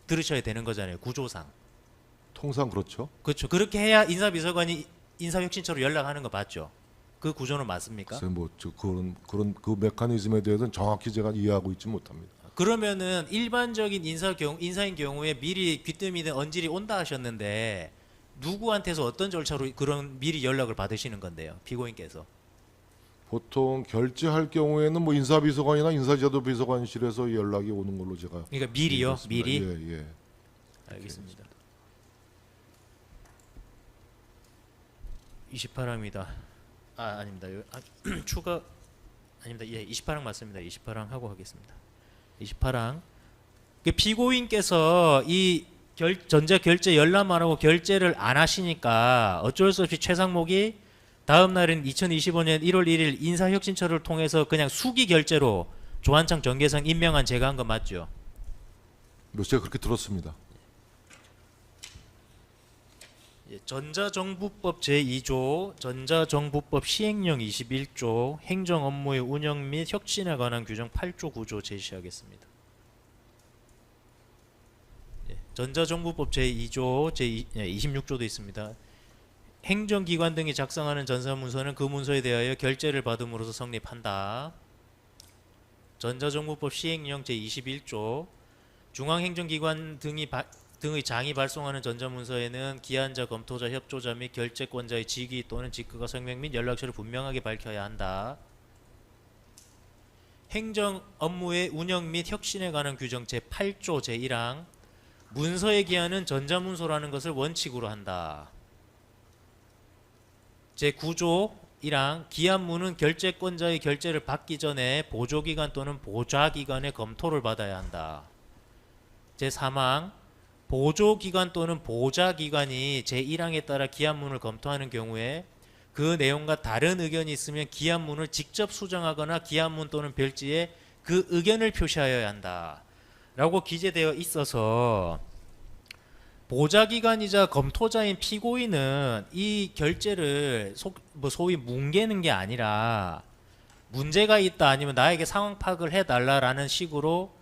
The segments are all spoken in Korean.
들으셔야 되는 거잖아요. 구조상. 통상 그렇죠. 그렇죠. 그렇게 해야 인사비서관이 인사혁신처로 연락하는 거 맞죠? 그 구조는 맞습니까? 글쎄 그런 그 메커니즘에 대해서는 정확히 제가 이해하고 있지 못합니다. 그러면은 일반적인 인사인 경우에 미리 귀뜸이든 언질이 온다 하셨는데 누구한테서 어떤 절차로 그런 미리 연락을 받으시는 건데요? 피고인께서. 보통 결제할 경우에는 뭐 인사비서관이나 인사제도비서관실에서 연락이 오는 걸로 제가 그러니까 미리요? 이해했습니다. 미리? 예, 예. 알겠습니다. 28항입니다. 아닙니다. 추가 아닙니다. 예, 28항 맞습니다. 28항 하고 하겠습니다. 28항. 피고인께서 이 전자 결제 열람 안 하고 결제를 안 하시니까 어쩔 수 없이 최상목이 다음 날인 2025년 1월 1일 인사혁신처를 통해서 그냥 수기 결제로 조한창 정계상 임명한 제가 한 거 맞죠? 제가 그렇게 들었습니다. 예, 전자정부법 제2조, 전자정부법 시행령 21조, 행정업무의 운영 및 혁신에 관한 규정 8조 9조 제시하겠습니다. 예, 전자정부법 제2조, 제26조도 있습니다. 행정기관 등이 작성하는 전사문서는 그 문서에 대하여 결제를 받음으로써 성립한다. 전자정부법 시행령 제21조, 중앙행정기관 등의 장이 발송하는 전자문서에는 기한자, 검토자, 협조자 및 결제권자의 직위 또는 직급과 성명 및 연락처를 분명하게 밝혀야 한다. 행정 업무의 운영 및 혁신에 관한 규정 제8조 제1항 문서의 기한은 전자문서라는 것을 원칙으로 한다. 제9조 1항 기한문은 결제권자의 결제를 받기 전에 보조기관 또는 보좌기관의 검토를 받아야 한다. 제3항 보조기관 또는 보좌기관이 제1항에 따라 기한문을 검토하는 경우에 그 내용과 다른 의견이 있으면 기한문을 직접 수정하거나 기한문 또는 별지에 그 의견을 표시하여야 한다 라고 기재되어 있어서 보좌기관이자 검토자인 피고인은 이 결제를 소위 뭉개는 게 아니라 문제가 있다 아니면 나에게 상황 파악을 해달라라는 식으로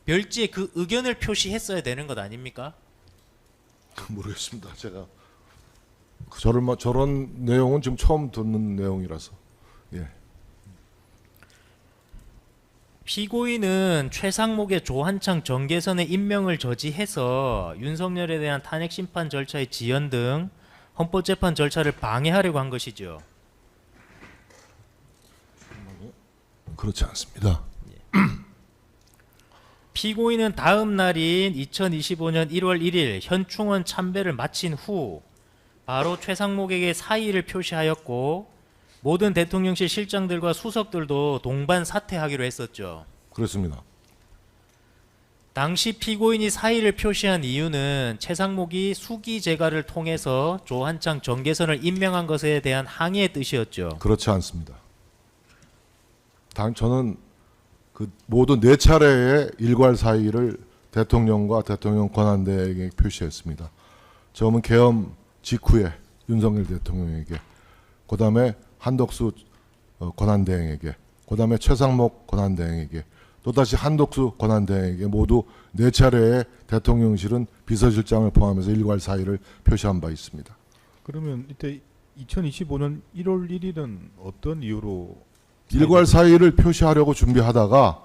별지에 그 의견을 표시했어야 되는 것 아닙니까? 모르겠습니다. 제가 저런 내용은 지금 처음 듣는 내용이라서. 예. 피고인은 최상목의 조한창 정계선의 임명을 저지해서 윤석열에 대한 탄핵 심판 절차의 지연 등 헌법재판 절차를 방해하려고 한 것이죠. 그렇지 않습니다. 피고인은 다음 날인 2025년 1월 1일 현충원 참배를 마친 후 바로 최상목에게 사의를 표시하였고 모든 대통령실 실장들과 수석들도 동반 사퇴하기로 했었죠. 그렇습니다. 당시 피고인이 사의를 표시한 이유는 최상목이 수기 재가를 통해서 조한창 정계선을 임명한 것에 대한 항의의 뜻이었죠. 그렇지 않습니다. 저는 그 모두 4차례의 일괄 사의를 대통령과 대통령 권한대행에게 표시했습니다. 처음은 계엄 직후에 윤석열 대통령에게, 그 다음에 한덕수 권한대행에게, 그 다음에 최상목 권한대행에게, 또다시 한덕수 권한대행에게 모두 4차례의 대통령실은 비서실장을 포함해서 일괄 사의를 표시한 바 있습니다. 그러면 이때 2025년 1월 1일은 어떤 이유로 일괄 사의를 표시하려고 준비하다가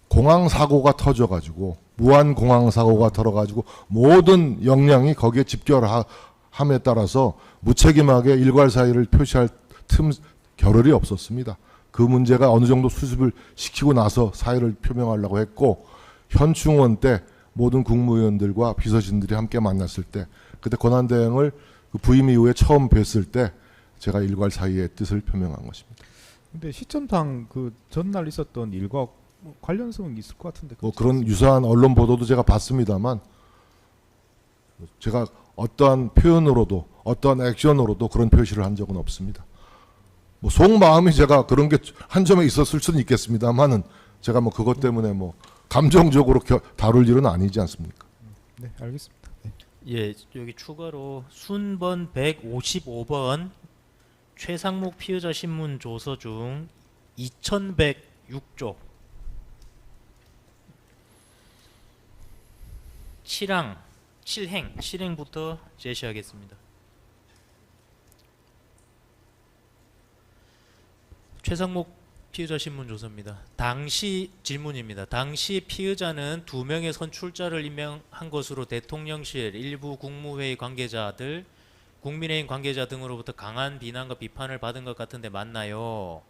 공항 사고가 터져가지고 무한 공항 사고가 터져가지고 모든 역량이 거기에 집결함에 따라서 무책임하게 일괄 사의를 표시할 겨를이 없었습니다. 그 문제가 어느 정도 수습을 시키고 나서 사의를 표명하려고 했고, 현충원 때 모든 국무위원들과 비서진들이 함께 만났을 때, 그때 권한대행을 부임 이후에 처음 뵀을 때 제가 일괄 사의의 뜻을 표명한 것입니다. 근데 시점상 그 전날 있었던 일과 관련성은 있을 것 같은데. 뭐 그런 유사한 언론 보도도 제가 봤습니다만, 제가 어떠한 표현으로도 어떠한 액션으로도 그런 표시를 한 적은 없습니다. 뭐 속마음이 제가 그런 게 한 점에 있었을 수는 있겠습니다만은 제가 뭐 그것 때문에 뭐 감정적으로 다룰 일은 아니지 않습니까? 네, 알겠습니다. 네. 예, 여기 추가로 순번 155번 최상목 피의자 신문 조서 중 2106쪽 실행부터 제시하겠습니다. 최상목 피의자 신문 조서입니다. 당시 질문입니다. 당시 피의자는 2명의 선출자를 임명한 것으로 대통령실, 일부 국무회의 관계자들, 국민의힘 관계자 등으로부터 강한 비난과 비판을 받은 것 같은데 맞나요?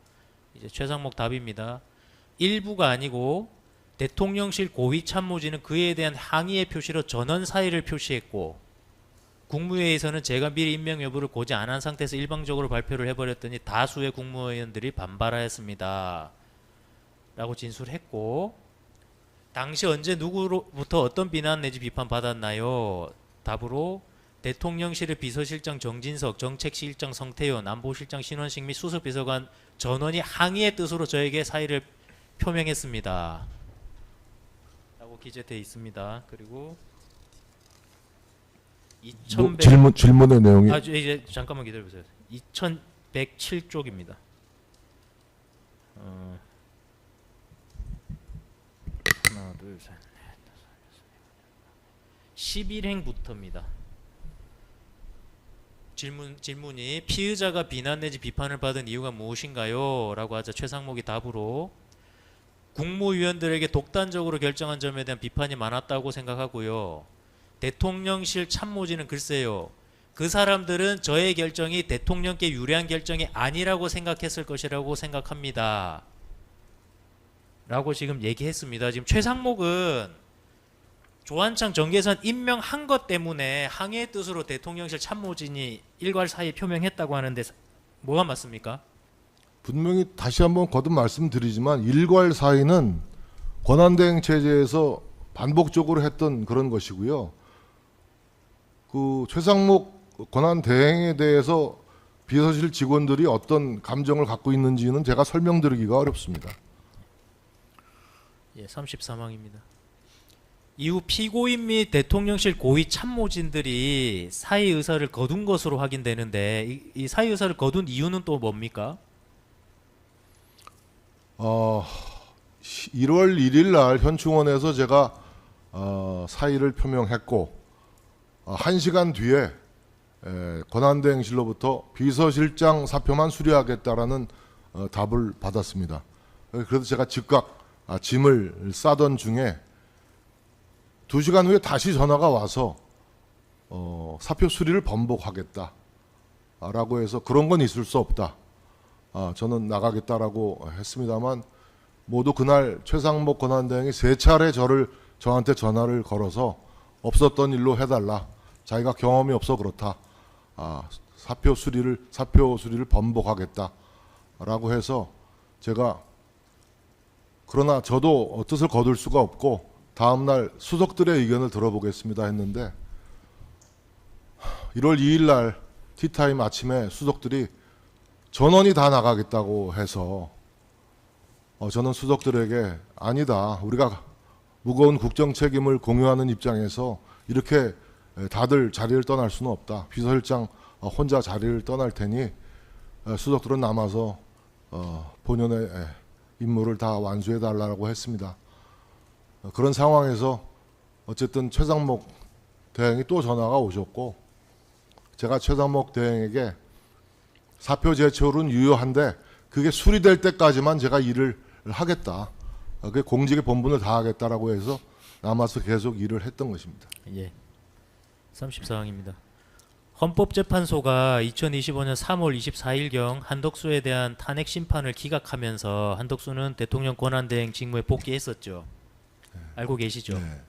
이제 최상목 답입니다. 일부가 아니고 대통령실 고위 참모진은 그에 대한 항의의 표시로 전원 사의를 표시했고, 국무회의에서는 제가 미리 임명 여부를 고지 안 한 상태에서 일방적으로 발표를 해버렸더니 다수의 국무위원들이 반발하였습니다. 라고 진술했고, 당시 언제 누구로부터 어떤 비난 내지 비판 받았나요? 답으로 대통령실의 비서실장 정진석, 정책실장 성태현, 안보실장 신원식 및 수석비서관 전원이 항의의 뜻으로 저에게 사의를 표명했습니다. 라고 기재되어 있습니다. 그리고 2100 질문의 내용이 이제 잠깐만 기다려보세요. 2107쪽입니다. 하나, 둘, 셋, 넷, 다섯, 여섯, 일곱, 11행부터입니다. 질문이 피의자가 비난 내지 비판을 받은 이유가 무엇인가요? 라고 하자 최상목이 답으로 국무위원들에게 독단적으로 결정한 점에 대한 비판이 많았다고 생각하고요. 대통령실 참모진은 글쎄요, 그 사람들은 저의 결정이 대통령께 유리한 결정이 아니라고 생각했을 것이라고 생각합니다. 라고 지금 얘기했습니다. 지금 최상목은 조한창 정계선 임명한 것 때문에 항의의 뜻으로 대통령실 참모진이 일괄 사의 표명했다고 하는데 뭐가 맞습니까? 분명히 다시 한번 거듭 말씀드리지만 일괄 사의는 권한대행 체제에서 반복적으로 했던 그런 것이고요. 그 최상목 권한대행에 대해서 비서실 직원들이 어떤 감정을 갖고 있는지는 제가 설명드리기가 어렵습니다. 예, 33항입니다. 이후 피고인 및 대통령실 고위 참모진들이 사의 의사를 거둔 것으로 확인되는데 이 사의 의사를 거둔 이유는 또 뭡니까? 1월 1일 날 현충원에서 제가 사의를 표명했고 1시간 뒤에 권한대행실로부터 비서실장 사표만 수리하겠다라는 답을 받았습니다. 그래서 제가 즉각 짐을 싸던 중에 2시간 후에 다시 전화가 와서 사표 수리를 번복하겠다라고 해서 그런 건 있을 수 없다. 저는 나가겠다라고 했습니다만 모두 그날 최상목 권한대행이 3차례 저한테 전화를 걸어서 없었던 일로 해달라. 자기가 경험이 없어 그렇다. 사표 수리를 번복하겠다라고 해서 제가 그러나 저도 뜻을 거둘 수가 없고 다음날 수석들의 의견을 들어보겠습니다 했는데 1월 2일 날 티타임 아침에 수석들이 전원이 다 나가겠다고 해서 저는 수석들에게 아니다. 우리가 무거운 국정 책임을 공유하는 입장에서 이렇게 다들 자리를 떠날 수는 없다. 비서실장 혼자 자리를 떠날 테니 수석들은 남아서 본연의 임무를 다 완수해 달라고 했습니다. 그런 상황에서 어쨌든 최상목 대행이 또 전화가 오셨고 제가 최상목 대행에게 사표 제출은 유효한데 그게 수리될 때까지만 제가 일을 하겠다. 그게 공직의 본분을 다하겠다라고 해서 남아서 계속 일을 했던 것입니다. 예. 34항입니다. 헌법재판소가 2025년 3월 24일경 한덕수에 대한 탄핵 심판을 기각하면서 한덕수는 대통령 권한대행 직무에 복귀했었죠. 알고 계시죠? 네.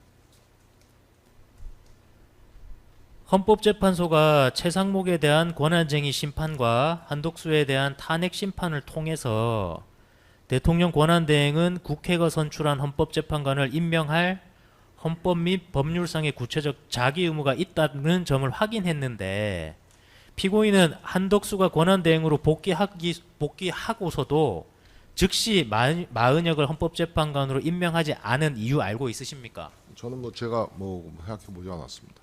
헌법재판소가 최상목에 대한 권한쟁의 심판과 한덕수에 대한 탄핵 심판을 통해서 대통령 권한대행은 국회가 선출한 헌법재판관을 임명할 헌법 및 법률상의 구체적 자기 의무가 있다는 점을 확인했는데 피고인은 한덕수가 권한대행으로 복귀하고서도 즉시 마은혁을 헌법재판관으로 임명하지 않은 이유 알고 있으십니까? 저는 제가 생각해 보지 않았습니다.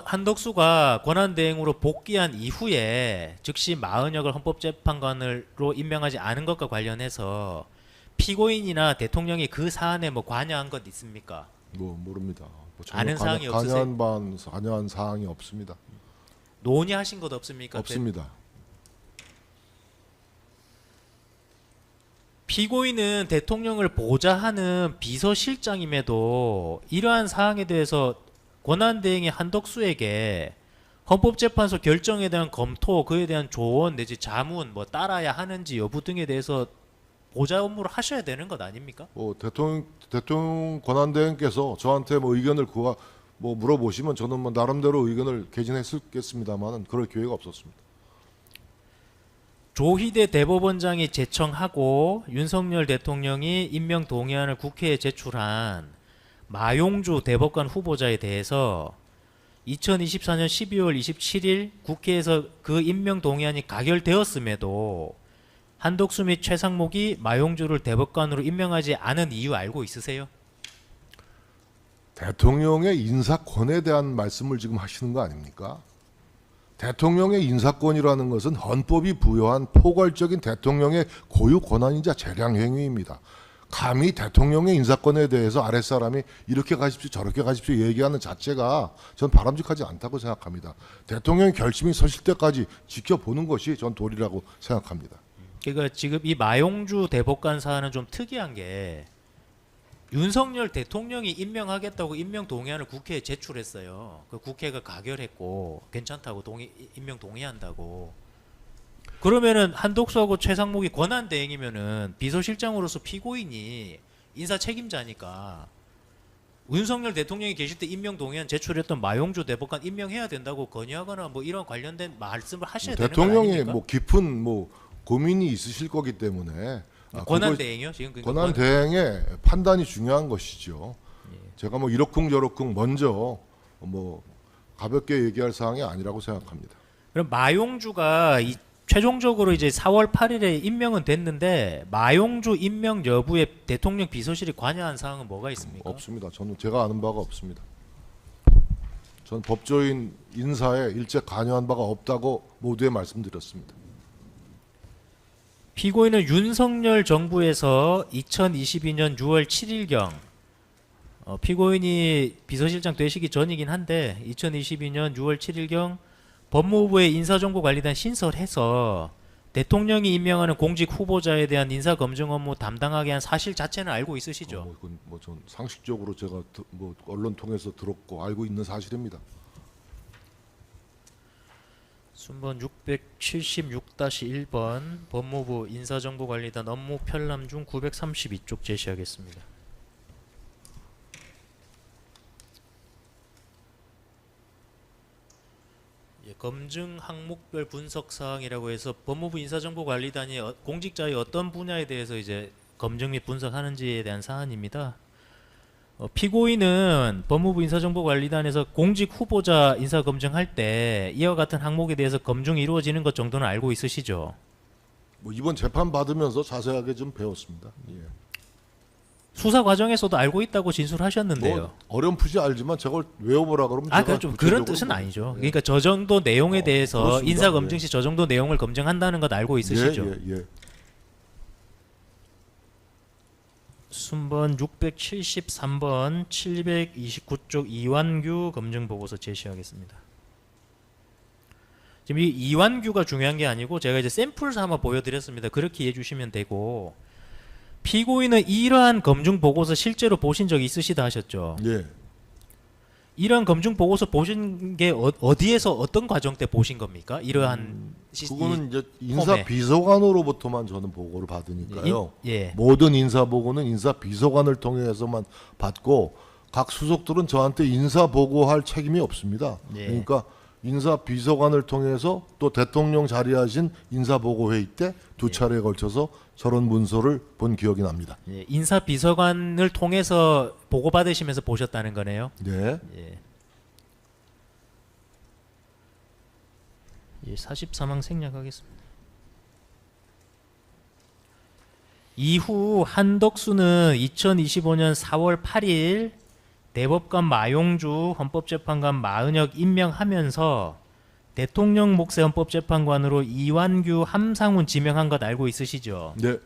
한덕수가 권한대행으로 복귀한 이후에 즉시 마은혁을 헌법재판관으로 임명하지 않은 것과 관련해서 피고인이나 대통령이 그 사안에 관여한 것 있습니까? 뭐 모릅니다. 뭐 전혀 아는 사항이 없으세요? 관여한 사항이 없습니다. 논의하신 것 없습니까? 없습니다. 피고인은 대통령을 보좌하는 비서실장임에도 이러한 사항에 대해서 권한대행의 한덕수에게 헌법재판소 결정에 대한 검토, 그에 대한 조언 내지 자문, 뭐 따라야 하는지 여부 등에 대해서 보좌 업무를 하셔야 되는 것 아닙니까? 뭐 대통령 권한대행께서 저한테 뭐 의견을 뭐 물어보시면 저는 뭐 나름대로 의견을 개진했겠습니다만은 그럴 기회가 없었습니다. 조희대 대법원장이 제청하고 윤석열 대통령이 임명 동의안을 국회에 제출한 마용주 대법관 후보자에 대해서 2024년 12월 27일 국회에서 그 임명 동의안이 가결되었음에도 한덕수 및 최상목이 마용주를 대법관으로 임명하지 않은 이유 알고 있으세요? 대통령의 인사권에 대한 말씀을 지금 하시는 거 아닙니까? 대통령의 인사권이라는 것은 헌법이 부여한 포괄적인 대통령의 고유 권한이자 재량 행위입니다. 감히 대통령의 인사권에 대해서 아랫사람이 이렇게 가십시오 저렇게 가십시오 얘기하는 자체가 전 바람직하지 않다고 생각합니다. 대통령의 결심이 서실 때까지 지켜보는 것이 전 도리라고 생각합니다. 그러니까 지금 이 마용주 대법관 사안은 좀 특이한 게 윤석열 대통령이 임명하겠다고 임명 동의안을 국회에 제출했어요. 그 국회가 가결했고 괜찮다고 임명 동의한다고. 그러면은 한독수하고 최상목이 권한 대행이면은 비서실장으로서 피고인이 인사 책임자니까 윤석열 대통령이 계실 때 임명 동의안 제출했던 마용주 대법관 임명해야 된다고 건의하거나 뭐 이런 관련된 말씀을 하셔야 되는 거 대통령이 아닙니까? 뭐 깊은 뭐 고민이 있으실 거기 때문에 권한 대행이요? 지금 그러니까 권한 대행의 판단이 중요한 것이죠. 제가 뭐 이러쿵저러쿵 먼저 뭐 가볍게 얘기할 사항이 아니라고 생각합니다. 그럼 마용주가 최종적으로 이제 4월 8일에 임명은 됐는데 마용주 임명 여부에 대통령 비서실이 관여한 사항은 뭐가 있습니까? 없습니다. 저는 제가 아는 바가 없습니다. 전 법조인 인사에 일체 관여한 바가 없다고 모두에 말씀드렸습니다. 피고인은 윤석열 정부에서 2022년 6월 7일경 피고인이 비서실장 되시기 전이긴 한데 2022년 6월 7일경 법무부의 인사정보관리단 신설해서 대통령이 임명하는 공직 후보자에 대한 인사검증 업무 담당하게 한 사실 자체는 알고 있으시죠? 이건 뭐 전 상식적으로 제가 뭐 언론 통해서 들었고 알고 있는 사실입니다. 순번 676-1번 법무부 인사정보관리단 업무 편람 중 932쪽 제시하겠습니다. 검증 항목별 분석 사항이라고 해서 법무부 인사정보관리단이 공직자의 어떤 분야에 대해서 이제 검증 및 분석하는지에 대한 사안입니다. 피고인은 법무부 인사정보관리단에서 공직 후보자 인사검증할 때 이와 같은 항목에 대해서 검증이 이루어지는 것 정도는 알고 있으시죠? 뭐 이번 재판 받으면서 자세하게 좀 배웠습니다. 예. 수사 과정에서도 알고 있다고 진술하셨는데요. 뭐 어렴풋이 알지만 저걸 외워보라 그러면 그러니까 좀 그런 뜻은 아니죠. 그러니까 저 정도 내용에 대해서 그렇습니다. 인사 검증 시 저 정도 내용을 검증한다는 것 알고 있으시죠? 예. 순번 673번 729쪽 이완규 검증 보고서 제시하겠습니다. 지금 이 이완규가 중요한 게 아니고 제가 이제 샘플 삼아 보여드렸습니다. 그렇게 이해해 주시면 되고 피고인은 이러한 검증 보고서 실제로 보신 적 있으시다 하셨죠? 예. 이러한 검증 보고서 보신 게 어디에서 어떤 과정 때 보신 겁니까? 이러한 그거는 이제 인사 비서관으로부터만 저는 보고를 받으니까요. 예. 모든 인사 보고는 인사 비서관을 통해서만 받고 각 수석들은 저한테 인사 보고할 책임이 없습니다. 예. 그러니까 인사 비서관을 통해서 또 대통령 자리하신 인사 보고 회의 때 두 차례에 걸쳐서 저런 문서를 본 기억이 납니다. 예. 인사 비서관을 통해서 보고 받으시면서 보셨다는 거네요. 네. 예. 44망 생략하겠습니다. 이후 한덕수는 2025년 4월 8일 대법관 마용주 헌법재판관 마은혁 임명하면서 대통령 몫의 헌법재판관으로 이완규 함상훈 지명한 것 알고 있으시죠? 네.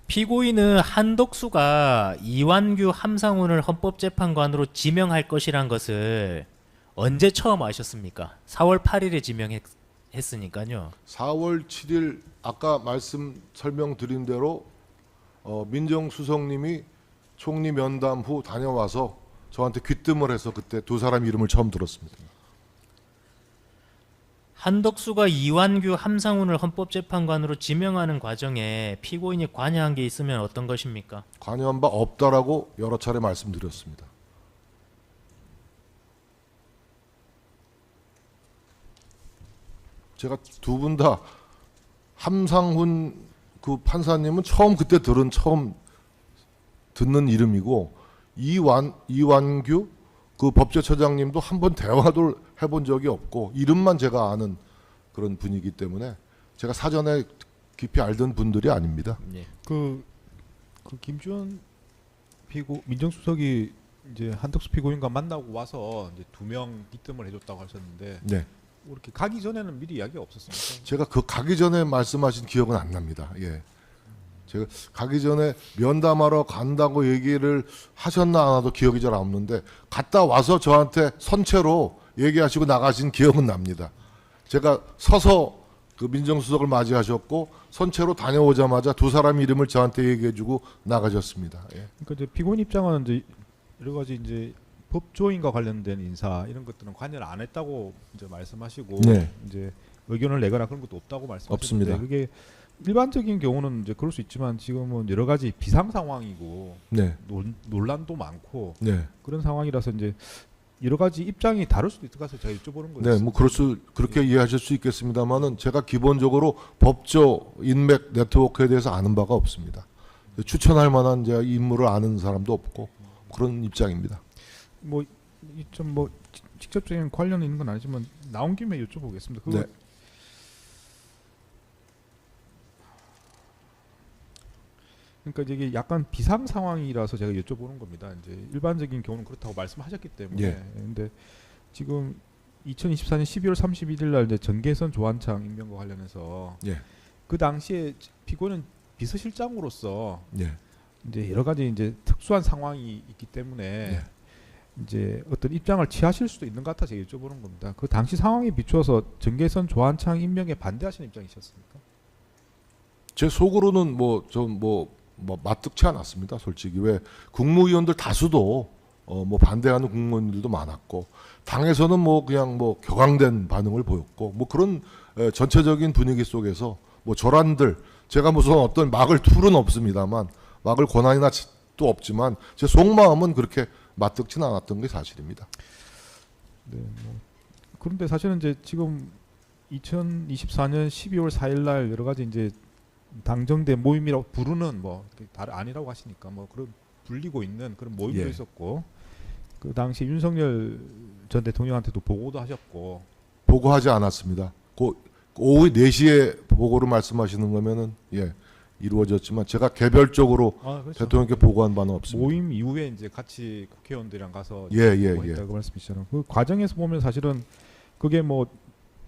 피고인은 한덕수가 이완규 함상훈을 헌법재판관으로 지명할 것이란 것을 언제 처음 아셨습니까? 4월 8일에 지명했으니까요. 4월 7일 아까 설명드린 대로 민정수석님이 총리 면담 후 다녀와서 저한테 귀뜸을 해서 그때 두 사람 이름을 처음 들었습니다. 한덕수가 이완규 함상훈을 헌법재판관으로 지명하는 과정에 피고인이 관여한 게 있으면 어떤 것입니까? 관여한 바 없다라고 여러 차례 말씀드렸습니다. 제가 두 분 다 함상훈 그 판사님은 처음 듣는 이름이고 이완규 그 법제처장님도 한번 대화도 해본 적이 없고 이름만 제가 아는 그런 분이기 때문에 제가 사전에 깊이 알던 분들이 아닙니다. 예. 그 김주현 민정수석이 이제 한덕수 피고인과 만나고 와서 이제 2명 귀뜸을 해줬다고 하셨는데 네. 이렇게 가기 전에는 미리 이야기 없었습니까? 제가 그 가기 전에 말씀하신 기억은 안 납니다. 예. 제가 가기 전에 면담하러 간다고 얘기를 하셨나 안 하도 기억이 잘 안 나는데 갔다 와서 저한테 선체로 얘기하시고 나가신 기억은 납니다. 제가 서서 그 민정수석을 맞이하셨고 선체로 다녀오자마자 두 사람 이름을 저한테 얘기해주고 나가셨습니다. 예. 그러니까 이제 피고인 입장은 이제 여러 가지 이제 법조인과 관련된 인사 이런 것들은 관여를 안 했다고 이제 말씀하시고 네. 이제 의견을 내거나 그런 것도 없다고 말씀하셨는데 없습니다. 그게 일반적인 경우는 이제 그럴 수 있지만 지금은 여러 가지 비상 상황이고 네. 논란도 많고 네. 그런 상황이라서 이제 여러 가지 입장이 다를 수도 있을 것 같아서 제가 여쭤보는 거예요. 네, 뭐 그렇게 이해하실 수 있겠습니다만은 제가 기본적으로 법조 인맥 네트워크에 대해서 아는 바가 없습니다. 추천할 만한 제가 인물을 아는 사람도 없고 그런 입장입니다. 좀 직접적인 관련 있는 건 아니지만 나온 김에 여쭤보겠습니다. 그거 네. 그러니까 이게 약간 비상 상황이라서 제가 여쭤보는 겁니다. 이제 일반적인 경우는 그렇다고 말씀하셨기 때문에. 예. 근데 지금 2024년 12월 31일 날 이제 전계선 조한창 임명과 관련해서 예. 그 당시에 피고는 비서실장으로서 예. 이제 여러 가지 이제 특수한 상황이 있기 때문에 예. 이제 어떤 입장을 취하실 수도 있는 것 같아서 여쭤보는 겁니다. 그 당시 상황에 비추어서 전계선 조한창 임명에 반대하시는 입장이셨습니까? 제 속으로는 맞득치 않았습니다. 솔직히 왜 국무위원들 다수도 반대하는 국무위원들도 많았고 당에서는 그냥 격앙된 반응을 보였고 그런 전체적인 분위기 속에서 저란들 제가 무슨 어떤 막을 툴은 없습니다만 막을 권한이나 또 없지만 제 속마음은 그렇게 맞득치는 않았던 게 사실입니다. 네. 그런데 사실은 이제 지금 2024년 12월 4일 날 여러 가지 이제 당정대 모임이라고 부르는 다른 아니라고 하시니까 그런 불리고 있는 그런 모임도 예. 있었고 그 당시 윤석열 전 대통령한테도 보고도 하셨고 보고하지 않았습니다. 오후 4시에 보고를 말씀하시는 거면은 이루어졌지만 제가 개별적으로 그렇죠. 대통령께 보고한 바는 없습니다. 모임 이후에 이제 같이 국회의원들이랑 가서 예. 보고했다고 말씀이시잖아요. 그 과정에서 보면 사실은 그게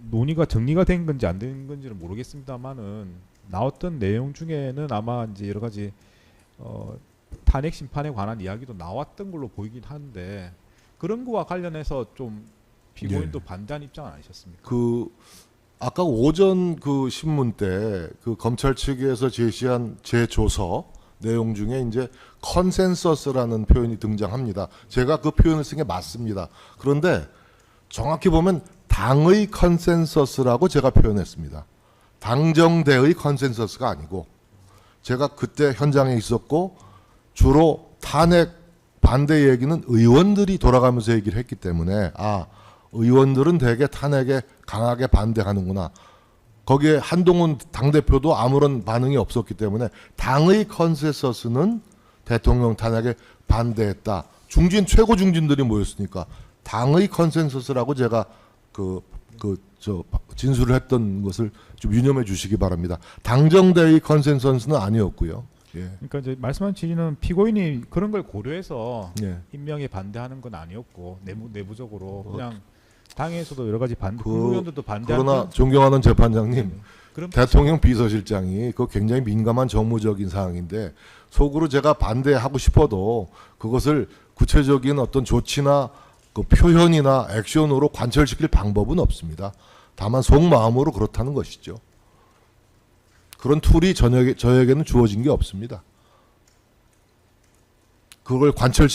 논의가 정리가 된 건지 안 된 건지는 모르겠습니다만은 나왔던 내용 중에는 아마 이제 여러 가지 탄핵 심판에 관한 이야기도 나왔던 걸로 보이긴 하는데 그런 거와 관련해서 좀 피고인도 반대한 입장은 아니셨습니까? 아까 오전 그 신문 때 그 검찰 측에서 제시한 제 조서 내용 중에 이제 컨센서스라는 표현이 등장합니다. 제가 그 표현을 쓴 게 맞습니다. 그런데 정확히 보면 당의 컨센서스라고 제가 표현했습니다. 당정대의 컨센서스가 아니고 제가 그때 현장에 있었고 주로 탄핵 반대 얘기는 의원들이 돌아가면서 얘기를 했기 때문에 의원들은 대개 탄핵에 강하게 반대하는구나. 거기에 한동훈 당대표도 아무런 반응이 없었기 때문에 당의 컨센서스는 대통령 탄핵에 반대했다. 최고 중진들이 모였으니까 당의 컨센서스라고 제가 진술을 했던 것을 좀 유념해 주시기 바랍니다. 당정대의 컨센서스는 아니었고요. 예. 그러니까 이제 말씀한 취지는 피고인이 그런 걸 고려해서 예. 임명에 반대하는 건 아니었고 내부적으로 그냥 당에서도 여러 가지 반대, 그- 국무위원들도 반대하는 그러나 존경하는 재판장님, 그럼 대통령 비서실장이 그 굉장히 민감한 정무적인 사항인데 속으로 제가 반대하고 싶어도 그것을 구체적인 어떤 조치나 그 표현이나 액션으로 관철시킬 방법은 없습니다. 다만 속마음으로 그렇다는 것이죠. 그런 툴이 저에게는 주어진 게 없습니다. 그걸 관철